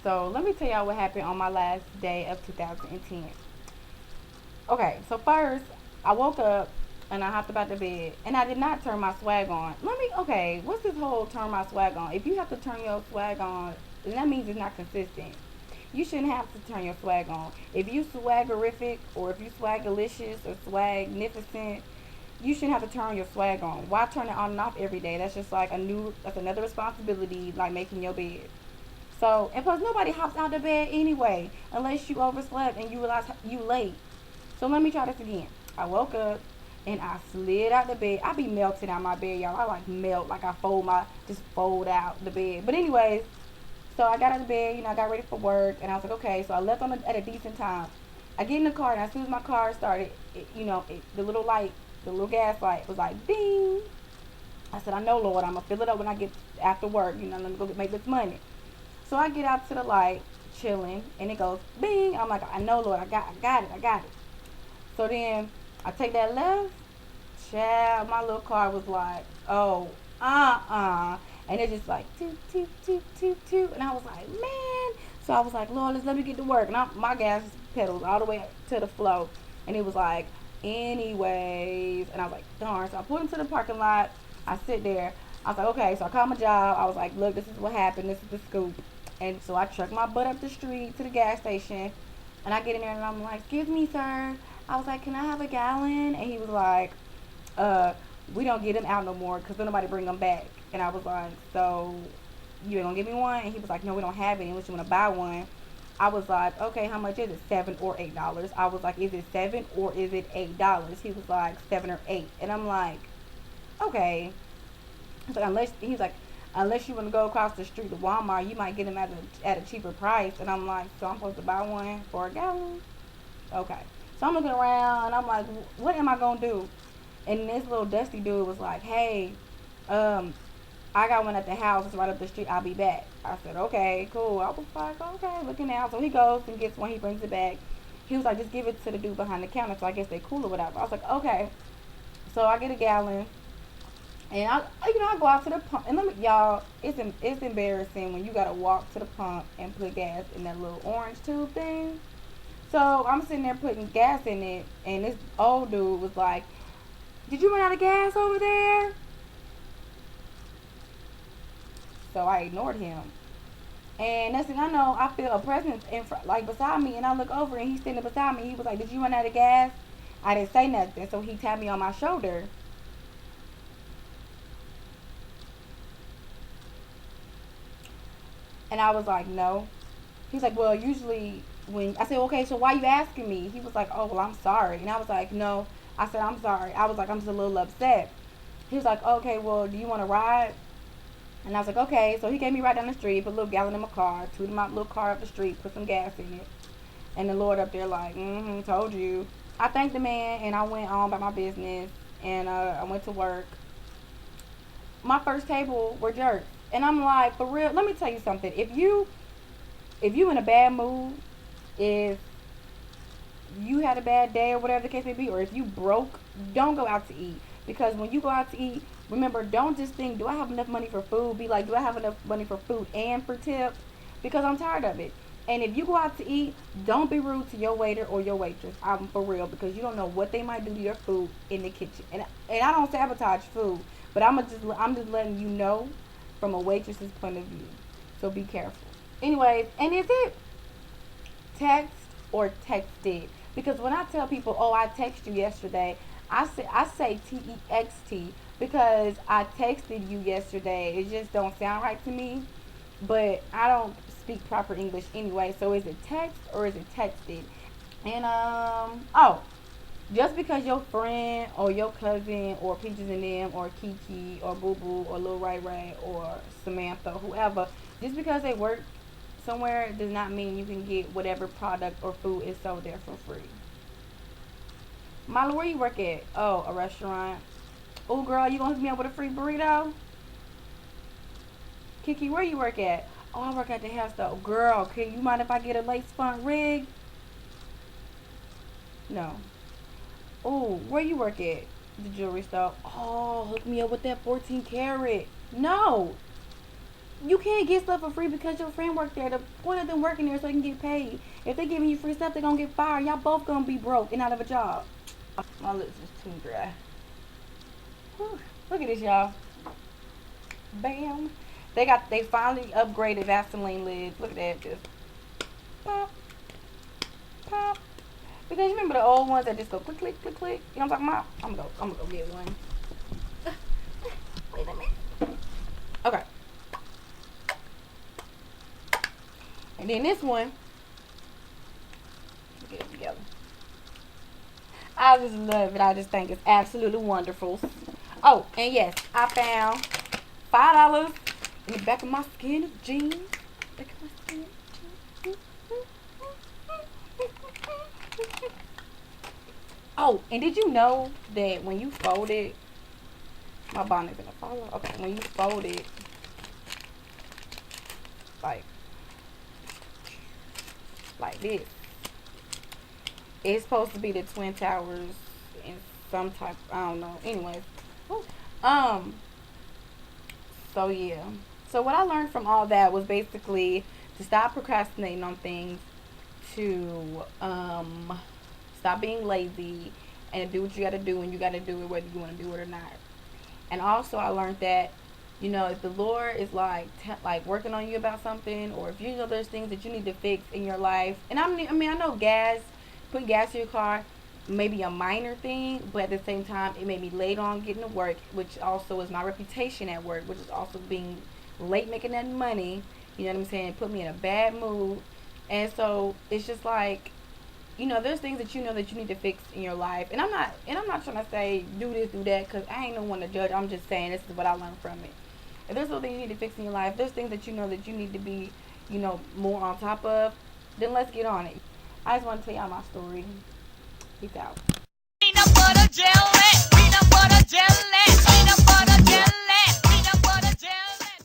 So let me tell y'all what happened on my last day of 2010. Okay, so first I woke up and I hopped about the bed and I did not turn my swag on. Okay, what's this whole turn my swag on? If you have to turn your swag on, then that means it's not consistent. You shouldn't have to turn your swag on. If you swaggerific or if you swagalicious or swagnificent, you shouldn't have to turn your swag on. Why turn it on and off every day? That's just like that's another responsibility, like making your bed. So, and plus nobody hops out of bed anyway, unless you overslept and you realize you late. So let me try this again. I woke up and I slid out the bed. I be melting out my bed, y'all. I like melt, like I just fold out the bed. But anyways, so I got out of bed, I got ready for work, and I was like, okay. So I left at a decent time. I get in the car, and as soon as my car started, the little light, the little gas light was like, ding. I said, I know, Lord, I'm gonna fill it up when I get after work. Let me go make this money. So I get out to the light, chilling, and it goes, bing. I'm like, I know, Lord, I got it. So then I take that left. Child, my little car was like, oh, and it just like toot toot toot toot toot, and I was like, man. So I was like, Lord, let me get to work, and my gas pedals all the way to the floor, and it was like, anyways, and I was like, darn. So I pulled into the parking lot. I sit there. I was like, okay. So I called my job. I was like, look, this is what happened. This is the scoop. And so I trucked my butt up the street to the gas station, and I get in there and I'm like, excuse me, sir. I was like, can I have a gallon? And he was like, we don't get them out no more because nobody bring them back. And I was like, so you ain't gonna give me one? And he was like, no, we don't have any unless you want to buy one. I was like, okay, how much is it? $7 or $8. I was like, is it $7 or is it $8? He was like, 7 or 8. And I'm like, okay. He's like, unless you want to go across the street to Walmart, you might get them at a cheaper price. And I'm like, so I'm supposed to buy one for a gallon? Okay. So I'm looking around and I'm like, what am I gonna do? And this little dusty dude was like, hey, I got one at the house. It's right up the street. I'll be back. I said, okay, cool. I was like, okay, looking out. So he goes and gets one. He brings it back. He was like, just give it to the dude behind the counter. So I guess they cool or whatever. I was like, okay. So I get a gallon. And I go out to the pump. And y'all, it's embarrassing when you got to walk to the pump and put gas in that little orange tube thing. So I'm sitting there putting gas in it. And this old dude was like, did you run out of gas over there? So I ignored him. And next thing I know, I feel a presence in front, like beside me, and I look over and he's standing beside me. He was like, "Did you run out of gas?" I didn't say nothing, so he tapped me on my shoulder, and I was like, "No." He's like, "Well, usually when I said, okay, so why you asking me?" He was like, "Oh, well, I'm sorry," and I was like, "No." I said, "I'm sorry." I was like, "I'm just a little upset." He was like, "Okay, well, do you want to ride?" And I was like, okay. So he gave me right down the street, put a little gallon in my car, tooted my little car up the street, put some gas in it. And the Lord up there like, told you. I thanked the man and I went on about my business and I went to work. My first table were jerks. And I'm like, for real, let me tell you something. If you in a bad mood, if you had a bad day or whatever the case may be, or if you broke, don't go out to eat. Because when you go out to eat, remember, don't just think, do I have enough money for food? Be like, do I have enough money for food and for tips? Because I'm tired of it. And if you go out to eat, don't be rude to your waiter or your waitress. I'm for real, because you don't know what they might do to your food in the kitchen. And I don't sabotage food, but I'm just letting you know from a waitress's point of view. So be careful. Anyways, and is it text or texted? Because when I tell people, "Oh, I texted you yesterday," I say text because I texted you yesterday. It just don't sound right to me, but I don't speak proper English anyway. So is it text or is it texted? And oh, just because your friend or your cousin or Peaches and them or Kiki or Boo Boo or Lil Ray Ray or Samantha, whoever, just because they work somewhere does not mean you can get whatever product or food is sold there for free. Molly, where you work at? Oh, a restaurant. Oh, girl, you gonna hook me up with a free burrito? Kiki, where you work at? Oh, I work at the hair store. Girl, can you mind if I get a lace front wig? No. Oh, where you work at? The jewelry store. Oh, hook me up with that 14 karat. No. You can't get stuff for free because your friend worked there. The point of them working there so they can get paid. If they giving you free stuff, they gonna get fired. Y'all both gonna be broke and out of a job. My lips is too dry. Whew. Look at this, y'all. Bam. They finally upgraded Vaseline lids. Look at that. Just pop, pop. Because you remember the old ones that just go click, click, click, click. You know what I'm talking about? I'm gonna go get one. Wait a minute. Okay. And then this one, get it together. I just love it. I just think it's absolutely wonderful. Oh, and yes, I found $5 in the back of my skin of jeans. Back of my skin of jeans. Oh, and did you know that when you fold it, my bonnet's gonna fall off. Okay, when you fold it, like this, it's supposed to be the Twin Towers in some type, I don't know. Anyways, um, so yeah. So what I learned from all that was basically to stop procrastinating on things, to stop being lazy, and do what you gotta do when you gotta do it, whether you want to do it or not. And also, I learned that, you know, if the Lord is like working on you about something, or if you know there's things that you need to fix in your life, and I mean, I know putting gas in your car may be a minor thing, but at the same time, it made me late on getting to work, which also is my reputation at work, which is also being late making that money. You know what I'm saying? It put me in a bad mood, and so it's just like, you know, there's things that you know that you need to fix in your life, and I'm not trying to say do this, do that, because I ain't no one to judge. I'm just saying this is what I learned from it. If there's something you need to fix in your life, there's things that you know that you need to be, you know, more on top of, then let's get on it. I just want to tell y'all my story. Peace out.